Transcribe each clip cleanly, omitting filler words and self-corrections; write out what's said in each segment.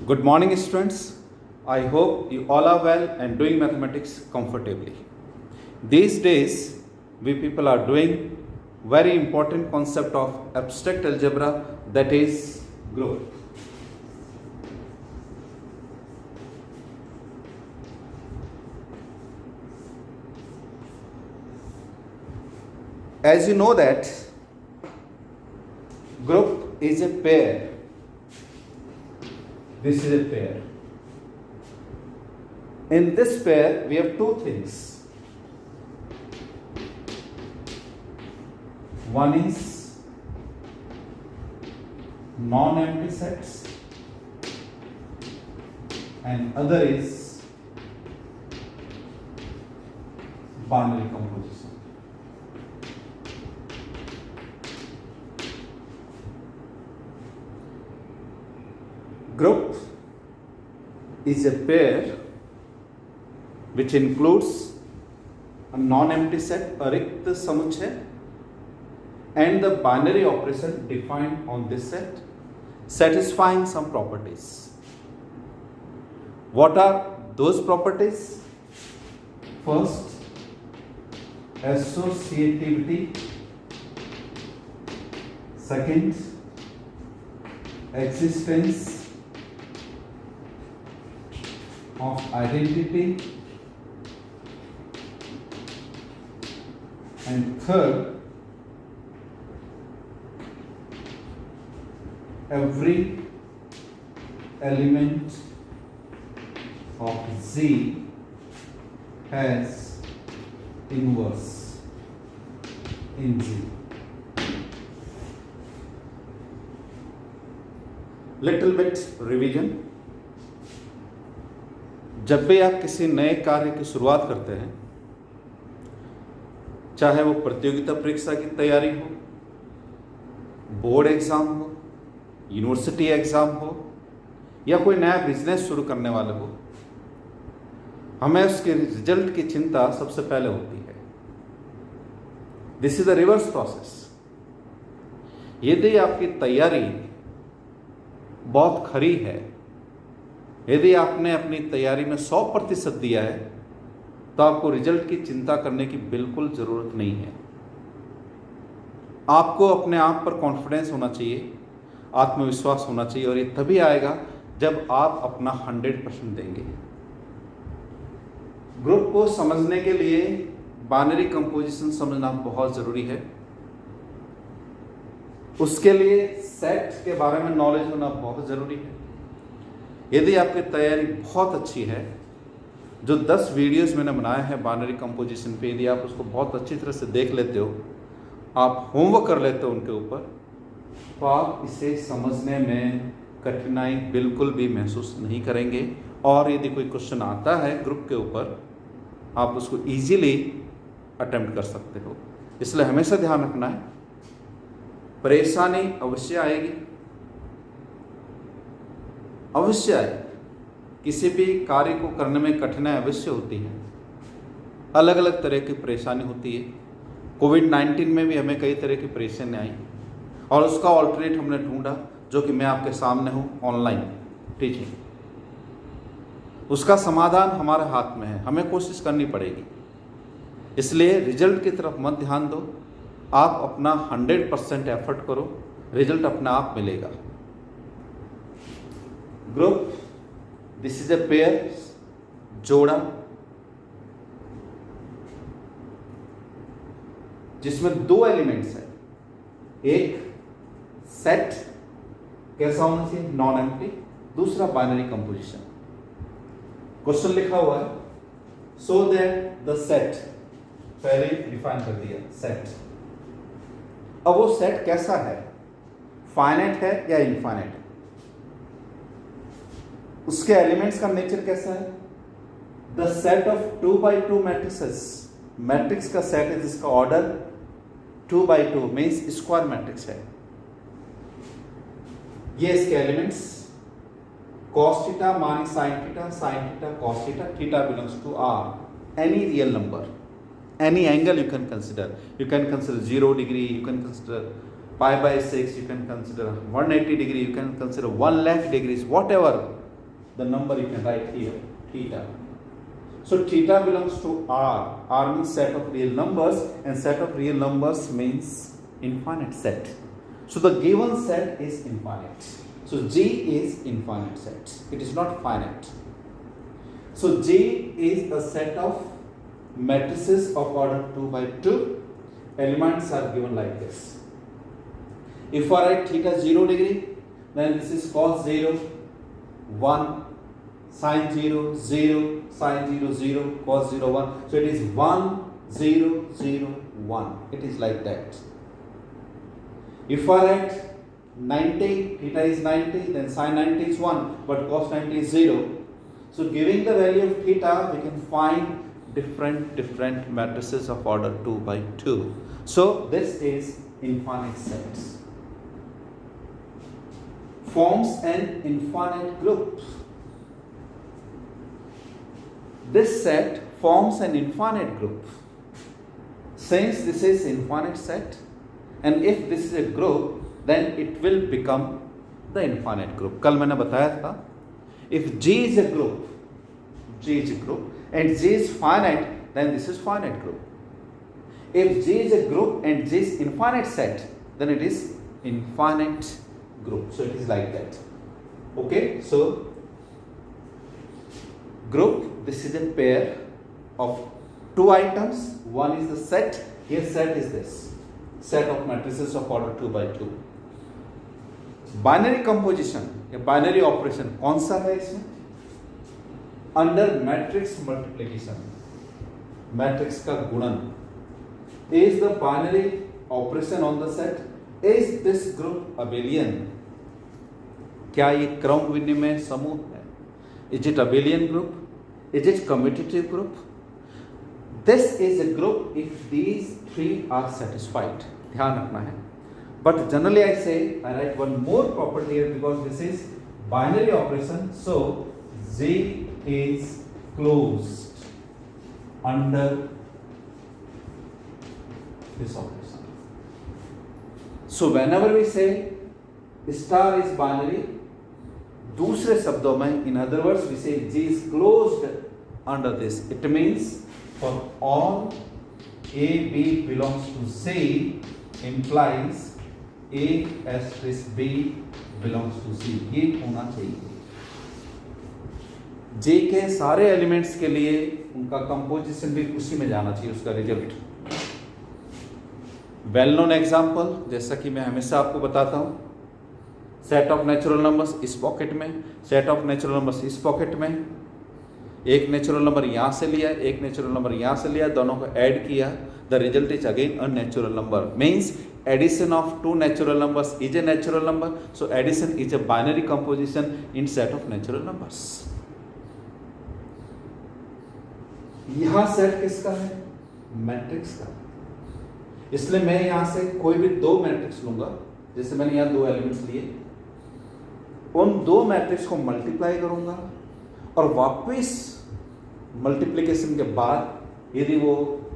Good morning, students. I hope you all are well and doing mathematics comfortably. These days, we people are doing very important concept of abstract algebra, that is group. As you know that group is a pair. This is a pair. In this pair, we have two things. One is non-empty sets and other is binary composition. Group is a pair which includes a non-empty set, a रिक्त समुच्चय, and the binary operation defined on this set, satisfying some properties. What are those properties? First, associativity. Second, existence of identity, and third, every element of Z has inverse in Z. Little bit revision. जब भी आप किसी नए कार्य की शुरुआत करते हैं, चाहे वो प्रतियोगिता परीक्षा की तैयारी हो, बोर्ड एग्जाम हो, यूनिवर्सिटी एग्जाम हो या कोई नया बिजनेस शुरू करने वाले हो, हमें उसके रिजल्ट की चिंता सबसे पहले होती है. This is the reverse process. यदि आपकी तैयारी बहुत खरी है, यदि आपने अपनी तैयारी में 100% दिया है, तो आपको रिजल्ट की चिंता करने की बिल्कुल ज़रूरत नहीं है. आपको अपने आप पर कॉन्फिडेंस होना चाहिए, आत्मविश्वास होना चाहिए, और ये तभी आएगा जब आप अपना 100% देंगे. ग्रुप को समझने के लिए बाइनरी कंपोजिशन समझना बहुत ज़रूरी है. उसके लिए सेट के बारे में नॉलेज होना बहुत ज़रूरी है. यदि आपकी तैयारी बहुत अच्छी है, जो 10 वीडियोस मैंने बनाए हैं बाइनरी कंपोजिशन पे, यदि आप उसको बहुत अच्छी तरह से देख लेते हो, आप होमवर्क कर लेते हो उनके ऊपर, तो आप इसे समझने में कठिनाई बिल्कुल भी महसूस नहीं करेंगे. और यदि कोई क्वेश्चन आता है ग्रुप के ऊपर, आप उसको इजीली अटेम्प्ट कर सकते हो. इसलिए हमेशा ध्यान रखना है, परेशानी अवश्य आएगी, अवश्य आएगी. किसी भी कार्य को करने में कठिनाई अवश्य होती है. अलग अलग तरह की परेशानी होती है. कोविड-19 में भी हमें कई तरह की परेशानी आई और उसका ऑल्टरनेट हमने ढूंढा, जो कि मैं आपके सामने हूँ, ऑनलाइन टीचिंग. उसका समाधान हमारे हाथ में है, हमें कोशिश करनी पड़ेगी. इसलिए रिजल्ट की तरफ मत ध्यान दो, आप अपना 100% एफर्ट करो, रिजल्ट अपने आप मिलेगा. Group, this is a pair, जोड़ा, जिसमें 2 एलिमेंट्स हैं. एक सेट कैसा होना चाहिए, नॉन एम्प्टी. दूसरा बाइनरी कंपोजिशन. क्वेश्चन लिखा हुआ है, सो दैट द सेट, पहले डिफाइन कर दिया सेट. अब वो सेट कैसा है, फाइनाइट है या इनफाइनाइट है, उसके एलिमेंट्स का नेचर कैसा है. The set of 2x2 matrices, matrix का सेट है जिसका order 2x2 means square matrix है. ये इसके elements cos theta minus sin theta cos theta, theta belongs to R. Any real number, any angle you can consider. You can consider 0 degree, you can consider pi by 6, you can consider 180 degree, you can consider 1 lakh degrees, whatever the number you can write here, theta. So theta belongs to R. R means set of real numbers, and set of real numbers means infinite set. So the given set is infinite. So G is infinite set. It is not finite. So G is a set of matrices of order 2 by 2. Elements are given like this. If I write theta 0 degree, then this is cos 0, 1, sin 0, 0, sin 0, 0, cos 0, 1. So it is 1, 0, 0, 1. It is like that. If I write 90, theta is 90, then sin 90 is 1, but cos 90 is 0. So giving the value of theta, we can find different matrices of order 2 by 2. So this is infinite sets. Forms an infinite group. This set forms an infinite group. Since this is infinite set, and if this is a group, then it will become the infinite group. कल मैंने बताया था, if G is a group, and G is finite, then this is finite group. If G is a group and G is infinite set, then it is infinite group. So it is like that. Okay, so group, this is a pair of two items. One is the set. Here set is this set of matrices of order 2 by 2. Binary composition या binary operation कौन सा है इसमें? Under matrix multiplication, matrix का गुणन. Is the binary operation on the set. Is this group abelian? क्या ये क्रम विनिमय समूह है? Is it abelian group? Is it commutative group? This is a group if these three are satisfied. ध्यान रखना है. But generally I say, I write one more property here because this is binary operation. So Z is closed under this operation. So whenever we say star is binary, दूसरे शब्दों में, in other words, we say G is closed under this. It means for all A, B belongs to C implies A asterisk B belongs to C. ये होना चाहिए. J के सारे elements के लिए उनका कंपोजिशन भी उसी में जाना चाहिए, उसका रिजल्ट. वेल नोन एग्जाम्पल, जैसा कि मैं हमेशा आपको बताता हूँ, सेट ऑफ नेचुरल नंबर्स इस पॉकेट में, सेट ऑफ नेचुरल नंबर्स इस पॉकेट में. एक नेचुरल नंबर यहाँ से लिया, एक नेचुरल नंबर यहाँ से लिया, दोनों को ऐड किया, the result is again a natural number. Means addition of two natural numbers is a natural number. So addition is a binary composition in set of natural numbers. यहां set किसका है? Matrix का. इसलिए मैं यहां से कोई भी दो मैट्रिक्स लूंगा. जैसे मैंने यहां दो एलिमेंट्स लिए, उन दो मैट्रिक्स को मल्टीप्लाई करूंगा और वापस मल्टीप्लिकेशन के बाद यदि वो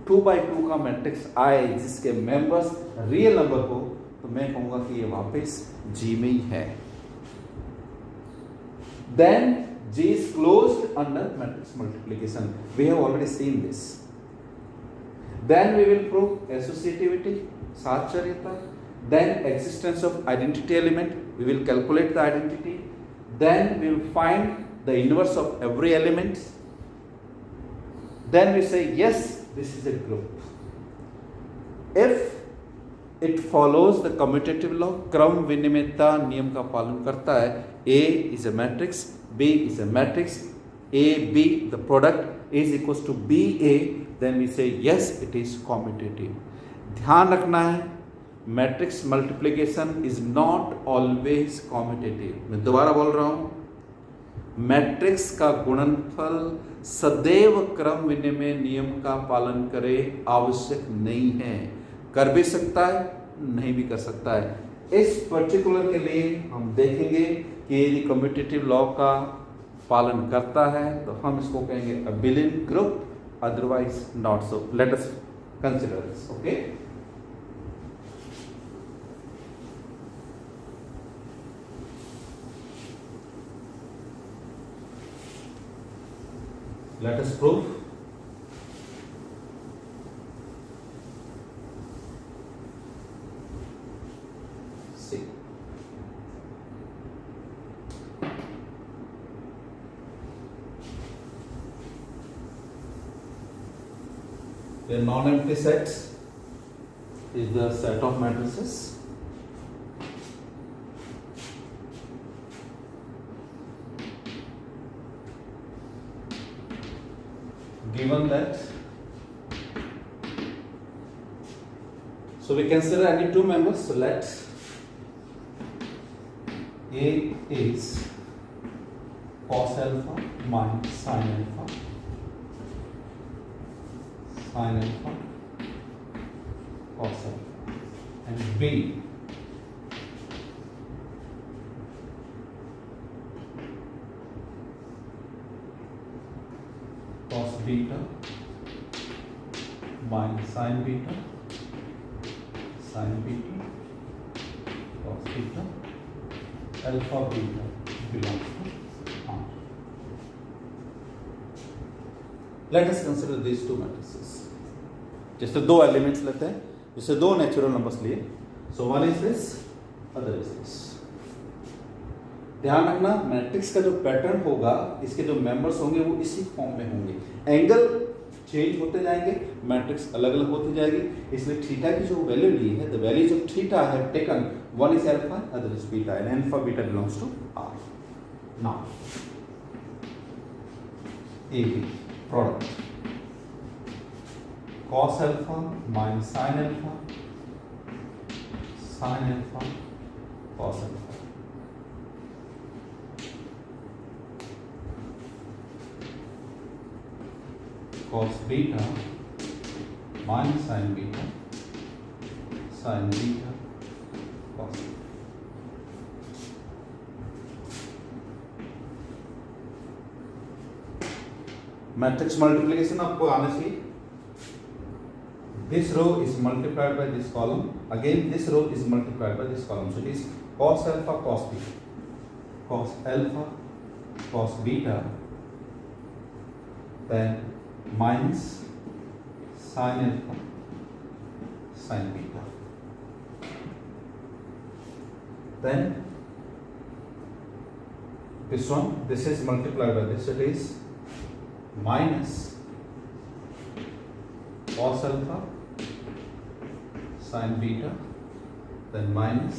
2 by 2 का मैट्रिक्स आए जिसके मेंबर्स रियल नंबर हो, तो मैं कहूंगा कि ये वापस G में ही है. Then G is closed under matrix multiplication. We have already seen this. Then we will prove associativity, साहचर्यता. Then existence of identity element. We will calculate the identity. Then we will find the inverse of every element. Then we say yes, this is a group. If it follows the commutative law, क्रम विनिमयता नियम का पालन करता है, A is a matrix, B is a matrix, A, B, the product is equals to B, A, then we say yes, it is commutative. ध्यान रखना है, matrix multiplication is not always commutative. मैं दोबारा बोल रहा हूँ, मैट्रिक्स का गुणनफल सदैव क्रम विनिमय नियम का पालन करे आवश्यक नहीं है. कर भी सकता है, नहीं भी कर सकता है. इस पर्टिकुलर के लिए हम देखेंगे कि यदि कम्यूटेटिव लॉ का पालन करता है तो हम इसको कहेंगे abelian group, otherwise not so. Let us consider this. Okay, Let us prove. See. A non-empty set is the set of matrices given that, so we consider any two members. So let A is cos alpha minus sin alpha, cos alpha, and B cos beta minus sin beta, cos beta, alpha beta belongs to R. Let us consider these two matrices. जैसे दो elements लेते हैं, जैसे दो natural numbers लिए, so one is this, other is this. ध्यान रखना, matrix का जो पैटर्न होगा, इसके जो मेंबर्स होंगे वो इसी फॉर्म में होंगे. एंगल चेंज होते जाएंगे, मैट्रिक्स अलग अलग होती जाएगी. इसलिए थीटा की जो वैल्यू ली है, the values of theta have taken, one is alpha, other is beta, and alpha beta belongs to R. Now A B product cos alpha minus sin alpha, cos alpha. Cos beta minus sin beta, cos beta. Matrix multiplication आपको आना चाहिए. This row is multiplied by this column. Again, this row is multiplied by this column. So it is cos alpha, cos beta, cos alpha, cos beta, then minus sin alpha, sin beta. Then this one, this is multiplied by this. So it is minus cos alpha, sin beta, then minus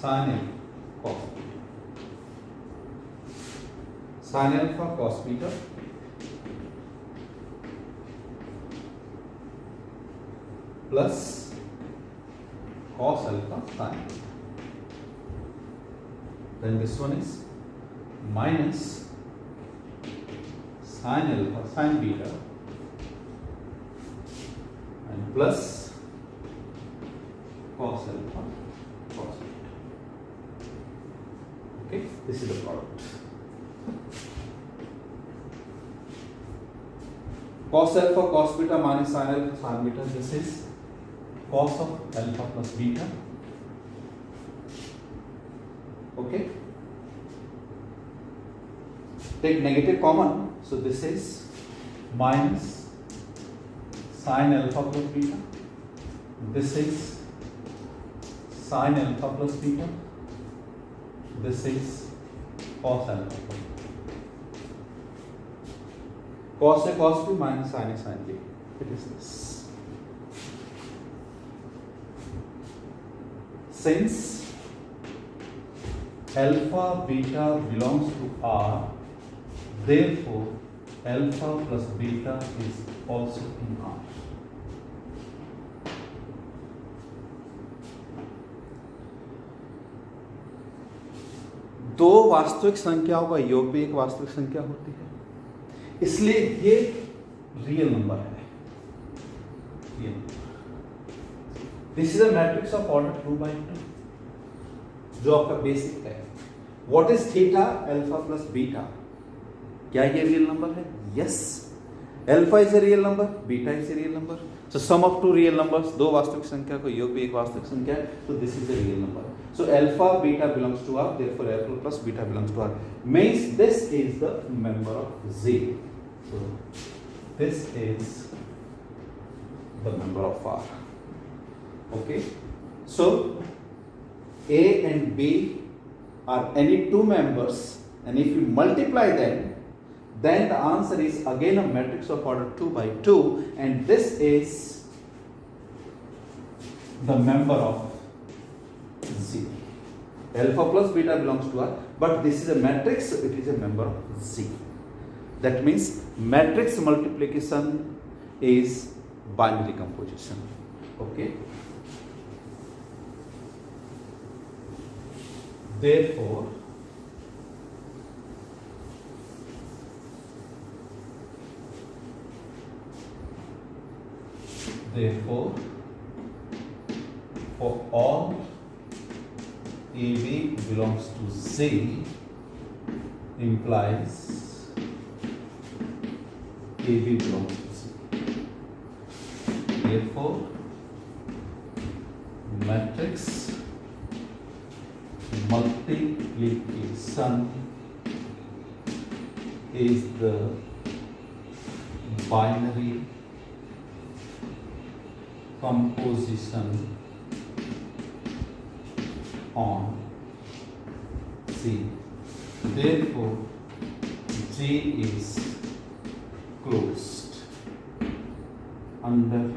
sin alpha, cos beta. Sin alpha, cos beta, plus cos alpha, sin beta. Then this one is minus sin alpha, sin beta, and plus cos alpha, cos beta. Okay, this is the product. Cos alpha, cos beta minus sin alpha, sin beta. This is cos of alpha plus beta. Okay. Take negative common. So this is minus sin alpha plus beta. This is sin alpha plus beta. This is cos alpha plus beta. Cos A cos B minus sin A sin B. It is this. Since alpha beta belongs to R, therefore alpha plus beta is also in R. दो वास्तविक संख्याओं का योग भी एक वास्तविक संख्या होती है, इसलिए ये रियल नंबर है. This is a matrix of order 2/2 जो आपका बेसिक है. What is theta? Alpha plus beta. क्या ये रियल नंबर है? Yes. Alpha is a real number, beta is a real number. So sum of two real numbers, दो वास्तविक संख्या को योग भी एक वास्तविक संख्या है, तो this is a real number. So alpha beta belongs to R, therefore alpha plus beta belongs to R. Means this is the member of Z. So this is the member of R. Okay. So A and B are any two members, and if you multiply them, then the answer is again a matrix of order 2 by 2, and this is the member of Z. Alpha plus beta belongs to R, but this is a matrix, so it is a member of Z. That means matrix multiplication is binary composition. Okay. Therefore, for all AB belongs to Z implies AB belongs to Z. Therefore, matrix multiplication is the binary composition on C. Therefore, G is closed under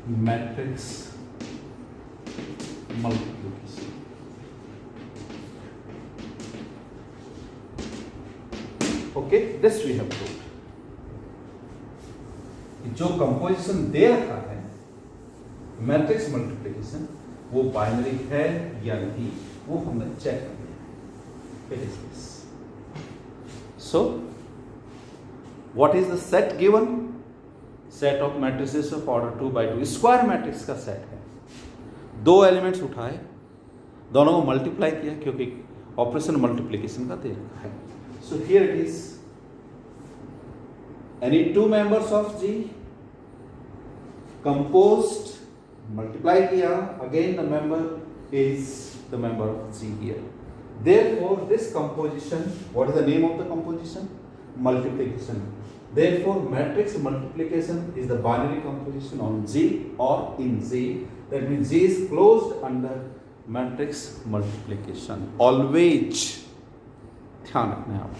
matrix multiplication. Okay, this we have proved. जो composition दे रखा है matrix multiplication, वो binary है या नहीं, वो हमने check कर लिया. So what is the set given? Set of matrices of order 2 by 2 square matrix का सेट है. दो एलिमेंट्स उठाए, दोनों को मल्टीप्लाई किया, क्योंकि ऑपरेशन मल्टीप्लिकेशन का दे रखा है. So here it is any two members of G composed, multiply किया, again the member is the member of G here. Therefore this composition, what is the name of the composition? Multiplication. Therefore matrix multiplication is the binary composition on G or in Z. That means G is closed under matrix multiplication. Always ध्यान रखना है आप.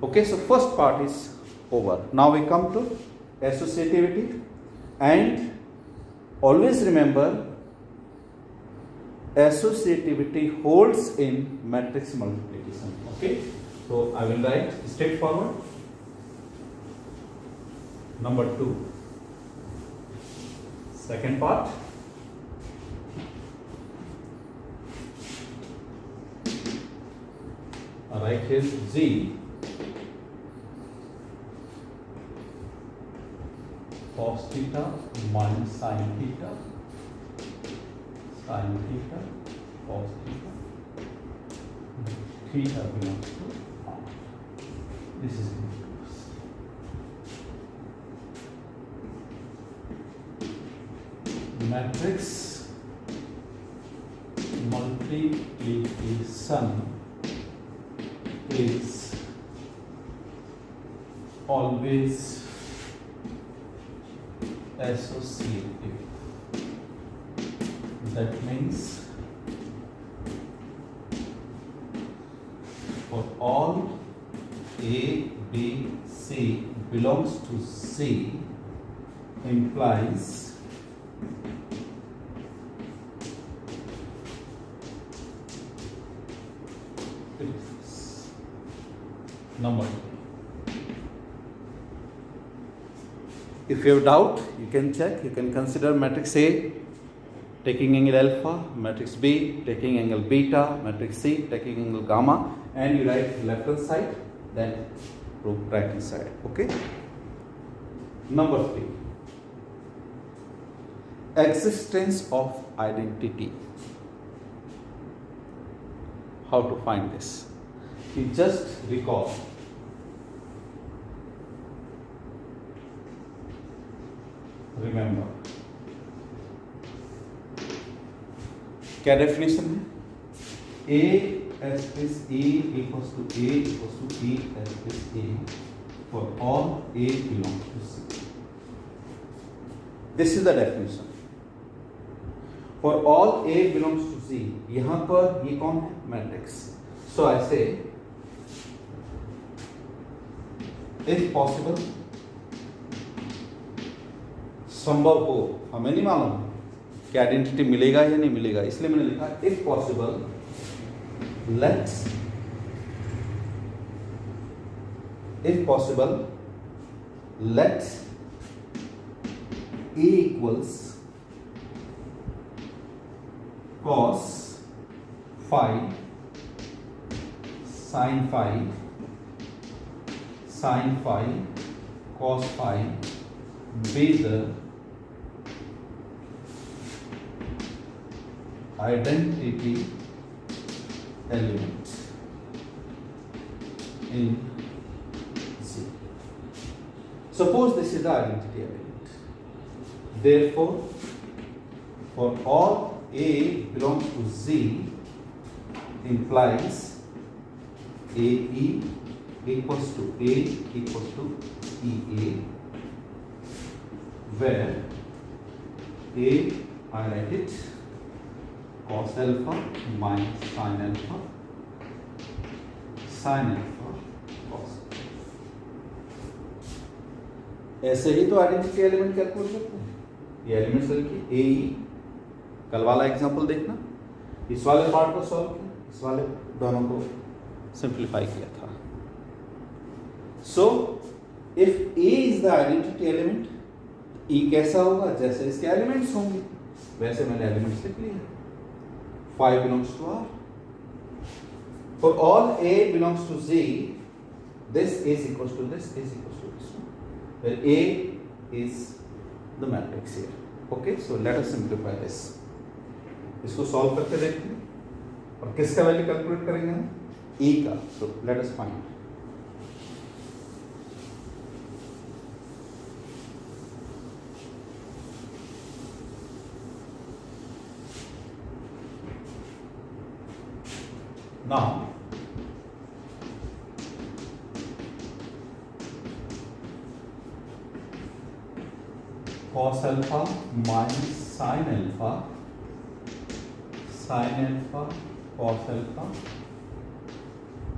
Okay, so first part is over. Now we come to associativity, and always remember associativity holds in matrix multiplication. Okay, so I will write straightforward. Number 2, second part. All right, here's Z. Cos theta minus sin theta, cos theta, theta belongs to R. This is matrix multiplication is always associative. That means for all A, B, C belongs to C implies number. If you have doubt, you can check. You can consider matrix A taking angle alpha, matrix B taking angle beta, matrix C taking angle gamma, and you write left hand side, then right hand side. Okay. Number 3, existence of identity. How to find this? You just recall. Remember, क्या definition है? A S is A equals to A equals to A S is A for all A belongs to C. This is the definition. For all A belongs to C. यहाँ पर ये कौन है? Matrix. So I say, if possible, संभव हो, हमें नहीं मालूम कि आइडेंटिटी मिलेगा या नहीं मिलेगा, इसलिए मैंने लिखा if possible, let's A equals cos phi sin phi cos phi be the identity element in Z. Suppose this is the identity element. Therefore, for all A belongs to Z implies AE equals to A equals to EA, where A, I write it, cos alpha minus sin alpha cos. ऐसे ही तो identity element calculate करते हैं. ये elements लिखिए ए. कल वाला example देखना, इस वाले पार्ट को सॉल्व किया, इस वाले दोनों को सिंप्लीफाई किया था. So if A is the identity element, E कैसा होगा? जैसे इसके एलिमेंट्स होंगे वैसे मैंने एलिमेंट्स लिख लिए. Phi belongs to R. For all A belongs to Z, this is equals to this is equals to this one, where A is the matrix here. Okay, so let us simplify this. इसको solve करके देखते हैं और किसका value calculate करेंगे हम? E का. So let us find. Now, cos alpha minus sin alpha cos alpha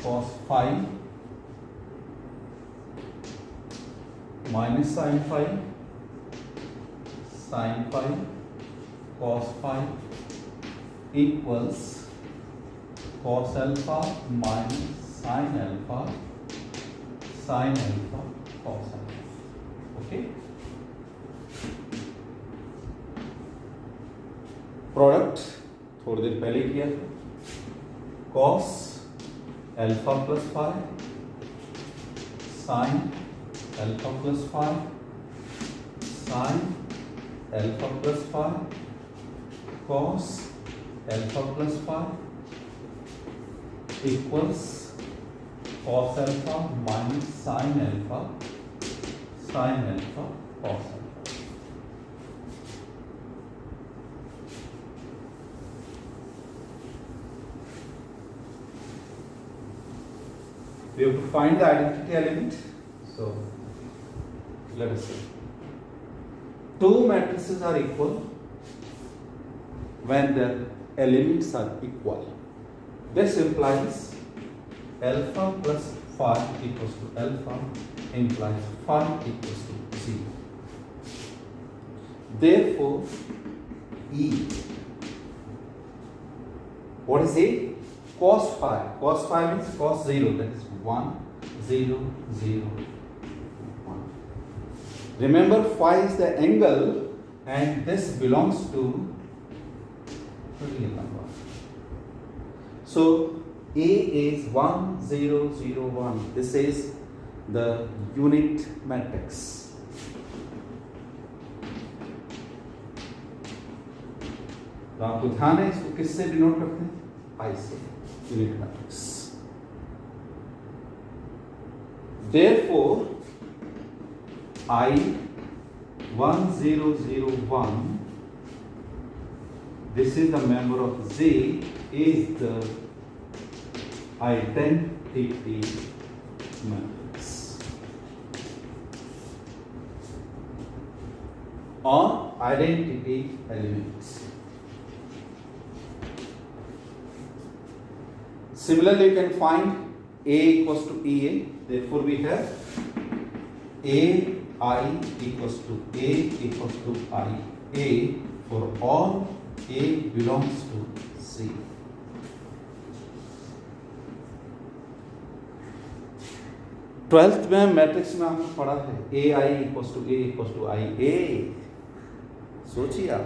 cos phi minus sin phi cos phi equals cos alpha minus sin alpha cos alpha. Okay, product थोड़ी देर पहले किया था. cos alpha plus phi sin alpha plus phi sin alpha plus phi cos alpha plus phi equals cos alpha minus sin alpha cos alpha. We have to find the identity element. So let us see. Two matrices are equal when their elements are equal. This implies alpha plus phi equals to alpha implies phi equals to 0. Therefore, E, what is A? Cos phi. Cos phi means cos 0, that is 1, 0, 0, 1. Remember, phi is the angle and this belongs to real number. So A is 1, 0, 0, 1. This is the unit matrix. तो आपको ध्यान है इसको किससे denote करते हैं? I से, unit matrix. Therefore, I 1001 this is the member of Z is the identity matrix or identity elements. Similarly, you can find A equals to EA. Therefore, we have AI equals to A equals to I. A for all A belongs to C. 12th में matrix में हमने पढ़ा है AI equals to A equals to I. A सोचिए आप.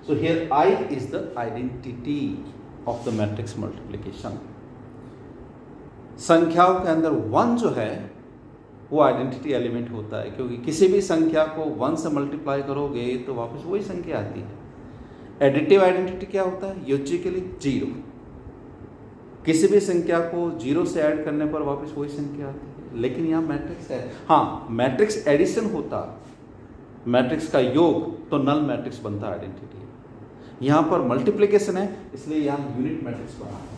So here I is the identity of the matrix multiplication. संख्याओं के अंदर 1 जो है वो आइडेंटिटी एलिमेंट होता है, क्योंकि किसी भी संख्या को 1 से मल्टीप्लाई करोगे तो वापस वही संख्या आती है. एडिटिव आइडेंटिटी क्या होता है? लॉजिकली 0. किसी भी संख्या को 0 से ऐड करने पर वापस वही संख्या आती है. लेकिन यहाँ मैट्रिक्स है. हाँ, मैट्रिक्स एडिशन होता, मैट्रिक्स का योग तो नल मैट्रिक्स बनता आइडेंटिटी. यहाँ पर मल्टीप्लिकेशन है, इसलिए यहाँ यूनिट मैट्रिक्स बना है.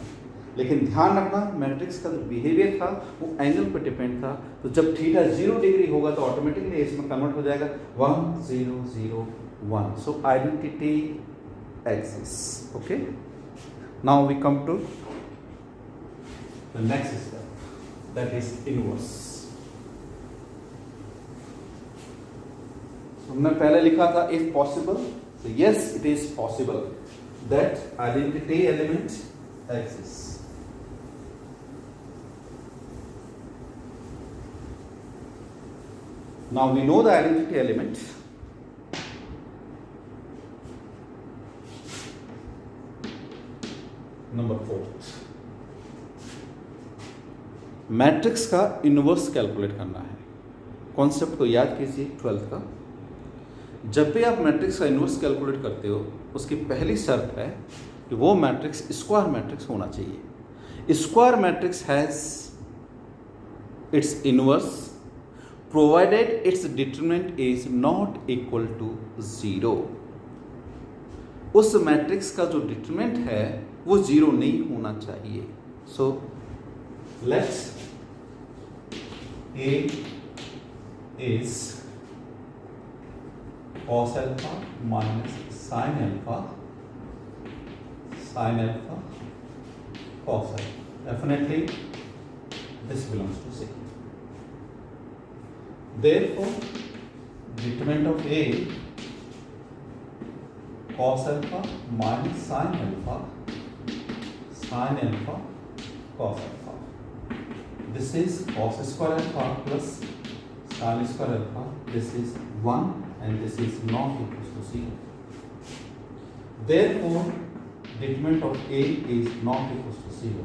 लेकिन ध्यान रखना, मैट्रिक्स का जो बिहेवियर था वो एंगल पर डिपेंड था. तो जब थीटा 0 डिग्री होगा तो ऑटोमेटिकली इसमें कन्वर्ट हो जाएगा 1 0 0 1. सो identity exists. Okay, now we come to the next step, that is inverse. So हमने पहले लिखा था if possible, so yes it is possible that identity element exists. Now we know the identity element. Number 4, matrix का inverse calculate करना है. Concept को याद कीजिए 12th का. जब भी आप मैट्रिक्स का इनवर्स कैलकुलेट करते हो, उसकी पहली शर्त है कि वो मैट्रिक्स स्क्वायर मैट्रिक्स होना चाहिए. Square matrix has its inverse provided its determinant is not equal to 0. उस मैट्रिक्स का जो डिटरमिनेंट है वो 0 नहीं होना चाहिए. So let's A is cos alpha minus sin alpha cos alpha. Definitely this belongs to C. Therefore determinant of A cos alpha minus sin alpha cos alpha. This is cos square alpha plus sin square alpha. This is 1 and this is not equal to 0. Therefore, determinant of A is not equal to 0.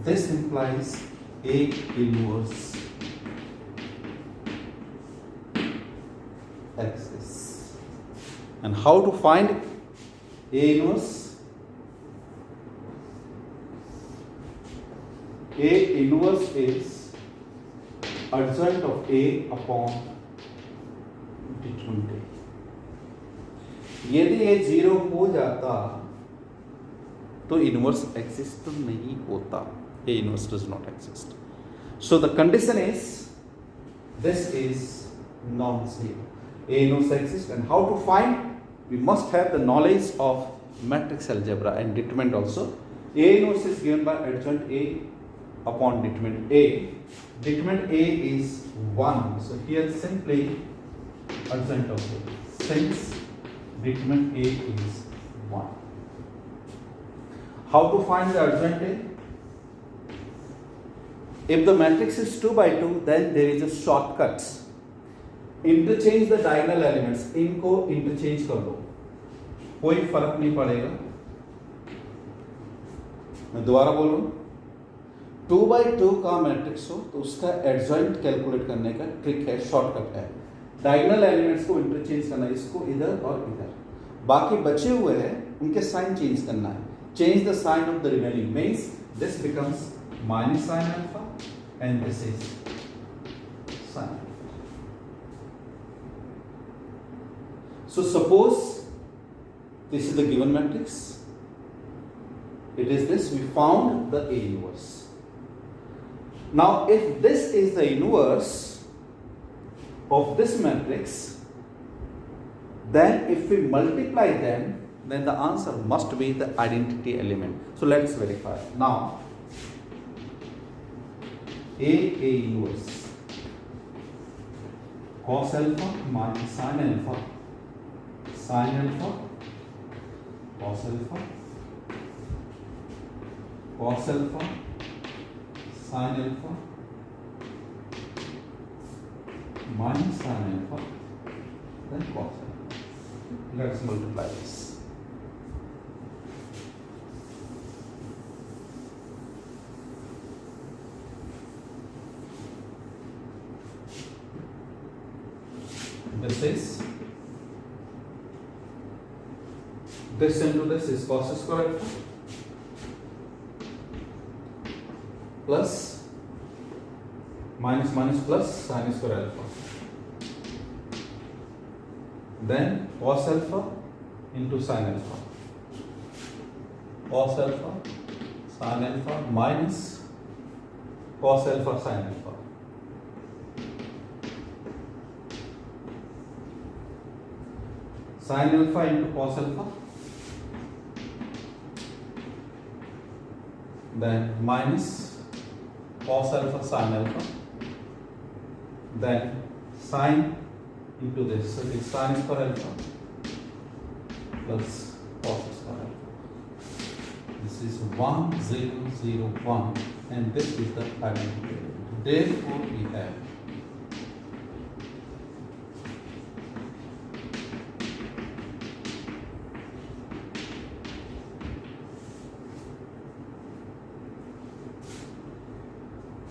This implies A inverse exists. And how to find A inverse? A inverse is adjoint of A upon determinant A. यदि ये 0 हो जाता तो inverse exist नहीं होता. A inverse does not exist. So the condition is this is non-zero. A inverse exists, and how to find? We must have the knowledge of matrix algebra and determinant also. A inverse is given by adjoint A upon determinant A. Determinant A is 1. So here simply adjoint of A. Since determinant A is 1. How to find the adjoint A? If the matrix is 2 by 2, then there is a shortcut. Interchange the diagonal elements. इनको interchange कर दो, कोई फर्क नहीं पड़ेगा. मैं दोबारा बोल रहा हूँ, 2 by 2 का मैट्रिक्स हो तो उसका एडजॉइंट कैलकुलेट करने का ट्रिक है, शॉर्टकट है. डायगोनल एलिमेंट्स को इंटरचेंज करना है, इसको इधर और इधर. बाकी बचे हुए हैं उनके साइन चेंज करना है. Change the sign of the remaining means this becomes minus sin alpha and this is sin alpha. So suppose this is the given matrix. It is this, we found the A inverse. Now, if this is the inverse of this matrix, then if we multiply them, then the answer must be the identity element. So let's verify. Now, A inverse, cos alpha minus sin alpha, cos alpha, cos alpha, sin alpha, minus sin alpha, then cos alpha. Let's multiply this. This into this is cos square alpha plus minus minus plus sin square alpha. Then cos alpha into sin alpha. Cos alpha sin alpha minus cos alpha sin alpha. Sin alpha into cos alpha, then minus cos alpha sin alpha, then sin into this, so it is sin square alpha plus cos square alpha. This is 1 0 0 1 and this is the identity. Therefore we have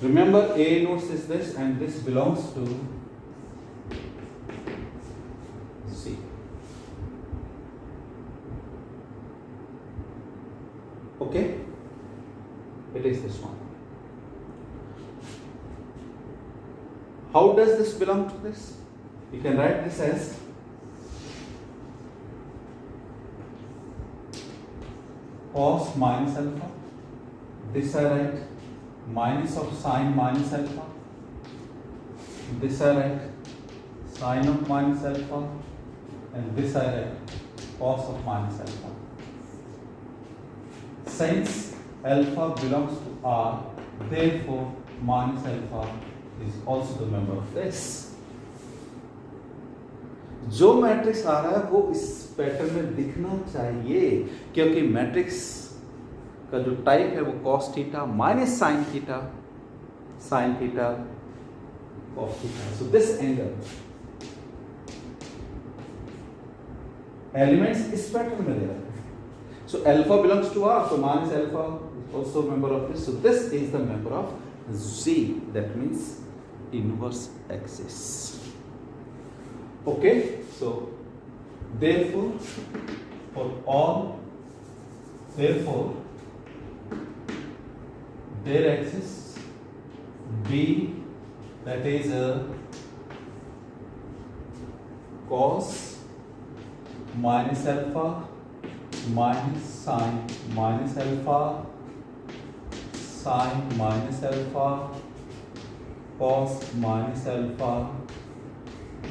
remember A inverse is this and this belongs to C. Okay? It is this one. How does this belong to this? You can write this as cos minus alpha. This I write minus of sin minus alpha. This I write sin of minus alpha, and this I write cos of minus alpha. Since alpha belongs to R, therefore minus alpha is also the member of this. जो matrix आ रहा है वो इस pattern में दिखना चाहिए, क्योंकि matrix का जो टाइप है वो cos theta minus sine theta cos theta. So this angle elements इस पैटर्न में दे रहे हैं. So alpha belongs to R, so minus alpha is also a member of this. So this is the member of Z, that means inverse axis. Okay, so therefore their axis B, that is cos minus alpha minus sine minus alpha sine minus alpha cos minus alpha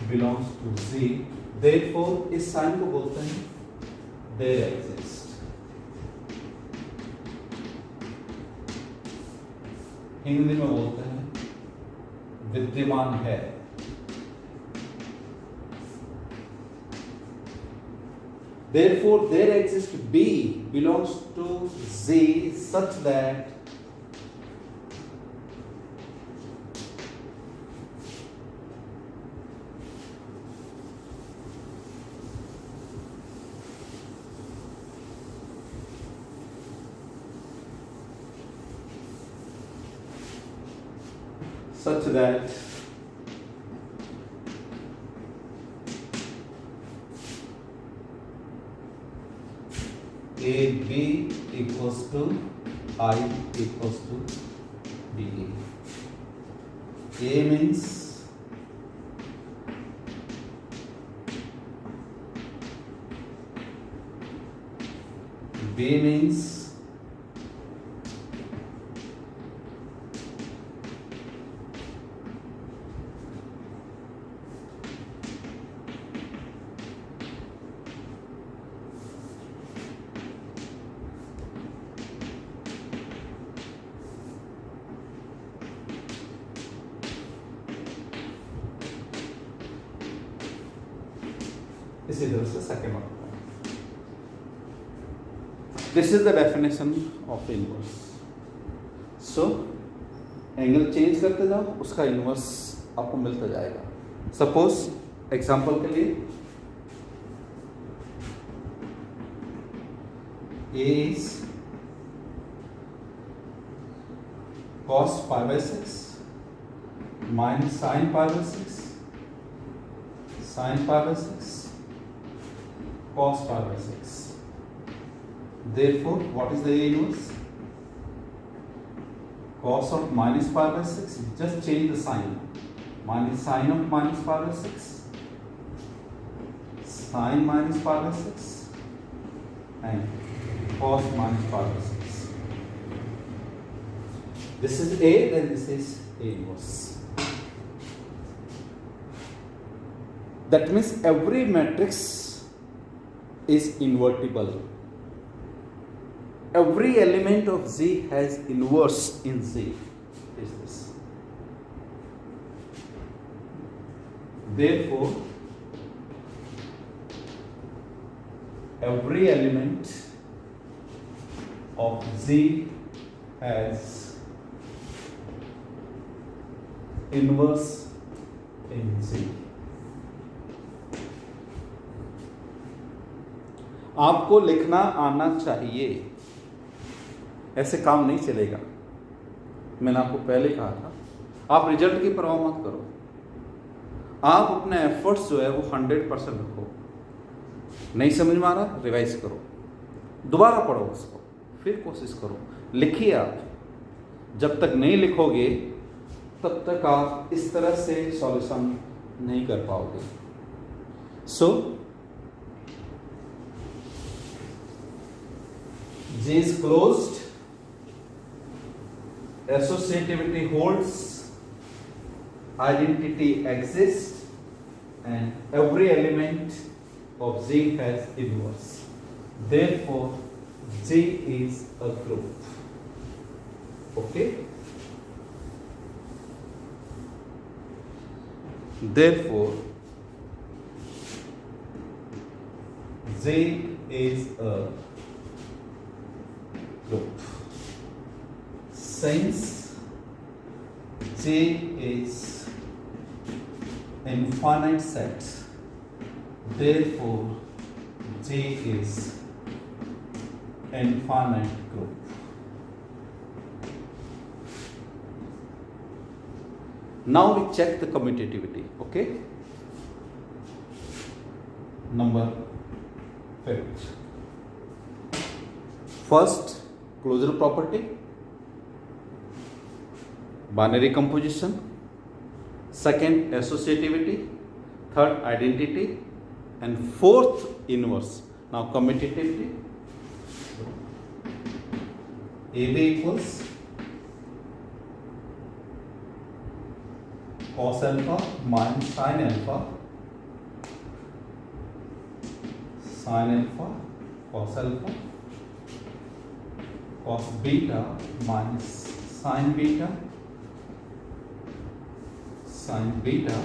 belongs to Z. Therefore इस sign को बोलते हैं there exist. Hindi में बोलते हैं विद्यमान है. Therefore there exists B belongs to Z such that AB equals to I equals to BA. A means B means इसी तरह से second one. This is the definition of inverse. So angle change करते जाओ, उसका inverse आपको मिलता जाएगा। Suppose example के लिए A is cos pi by 6 minus sin pi by 6 sin pi by 6 cos pi by 6. Therefore, what is the A inverse? Cos of minus pi by 6, just change the sign. Minus sin of minus pi by 6, sin minus pi by 6, and cos minus pi by 6. This is A, then this is A inverse. That means every matrix is invertible. Every element of Z has inverse in Z. Is this? Therefore, every element of Z has inverse in Z. आपको लिखना आना चाहिए, ऐसे काम नहीं चलेगा। मैंने आपको पहले कहा था, आप रिजल्ट की परवाह मत करो, आप अपने एफर्ट्स जो है वो 100% रखो। नहीं समझ में आ रहा, रिवाइज करो, दोबारा पढ़ो उसको, फिर कोशिश करो, लिखिए। आप जब तक नहीं लिखोगे तब तक आप इस तरह से सॉल्यूशन नहीं कर पाओगे। सो G is closed, associativity holds, identity exists, and every element of Z has inverse. Therefore, G is a group. Okay? Therefore, Z is a group. Since J is infinite set, therefore J is infinite group. Now we check the commutativity. Okay. Number 5. First, closure property, binary composition. Second, associativity. Third, identity. And fourth, inverse. Now, commutativity. AB equals cos alpha minus sin alpha, sin alpha, cos alpha, cos beta minus sin beta, sin beta,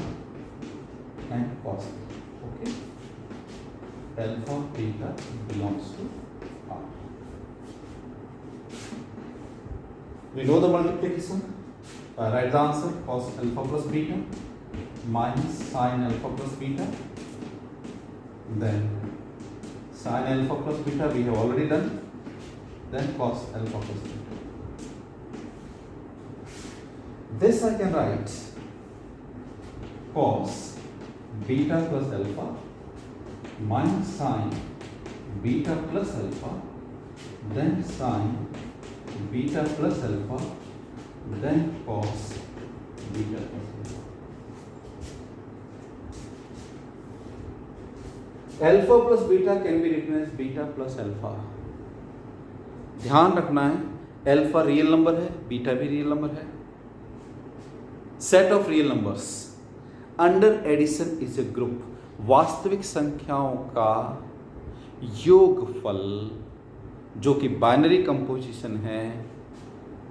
and cos beta. Okay, alpha beta belongs to R. We know the multiplication. Write the answer: cos alpha plus beta minus sin alpha plus beta. Then sin alpha plus beta we have already done. Then cos alpha plus beta. This I can write cos beta plus alpha minus sin beta plus alpha, then sin beta plus alpha, then cos beta plus alpha. Alpha plus beta can be written as beta plus alpha. ध्यान रखना है, alpha real number है, beta भी real number है। Set of real numbers under addition is a group. वास्तविक संख्याओं का योगफल जो कि बाइनरी कंपोजिशन है,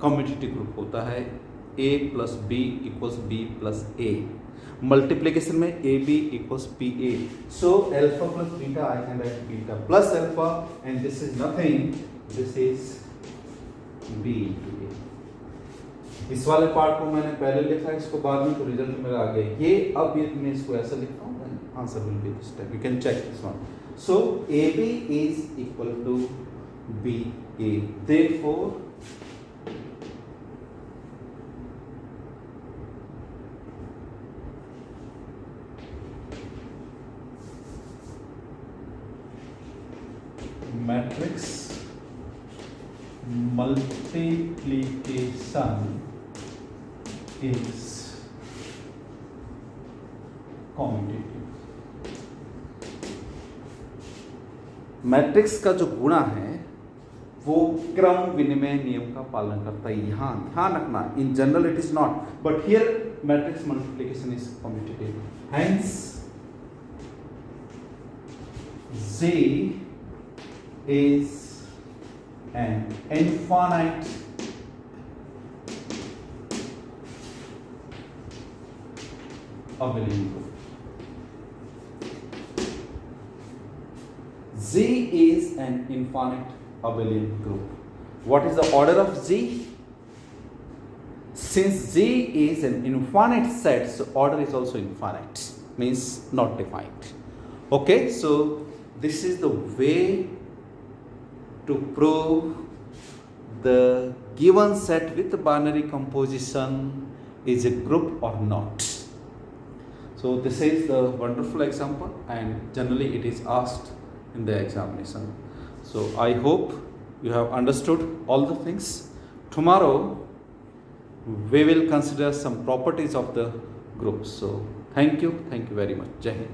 कम्यूटेटिव ग्रुप होता है। a plus B equals B plus A. Multiplication में AB equals PA. So alpha plus beta, I can write beta plus alpha, and this is nothing. This is B into A. इस वाले part को मैंने पहले लिखा है, इसको बाद में, तो रिजल्ट मेरा आ गया ये. अब ये मैं इसको ऐसा लिखता हूँ, answer will be this type. You can check this one. So AB is equal to BA. Therefore matrix multiplication is commutative. Matrix का जो गुणा है वो क्रम विनिमय नियम का पालन करता है. यहाँ ध्यान रखना, in general it is not, but here matrix multiplication is commutative. Hence Z is an infinite abelian group. Z is an infinite abelian group. What is the order of Z? Since Z is an infinite set, so order is also infinite, means not defined. Okay, so this is the way to prove the given set with binary composition is a group or not. So this is the wonderful example, and generally it is asked in the examination. So I hope you have understood all the things. Tomorrow we will consider some properties of the group. So thank you very much. Jai Hind.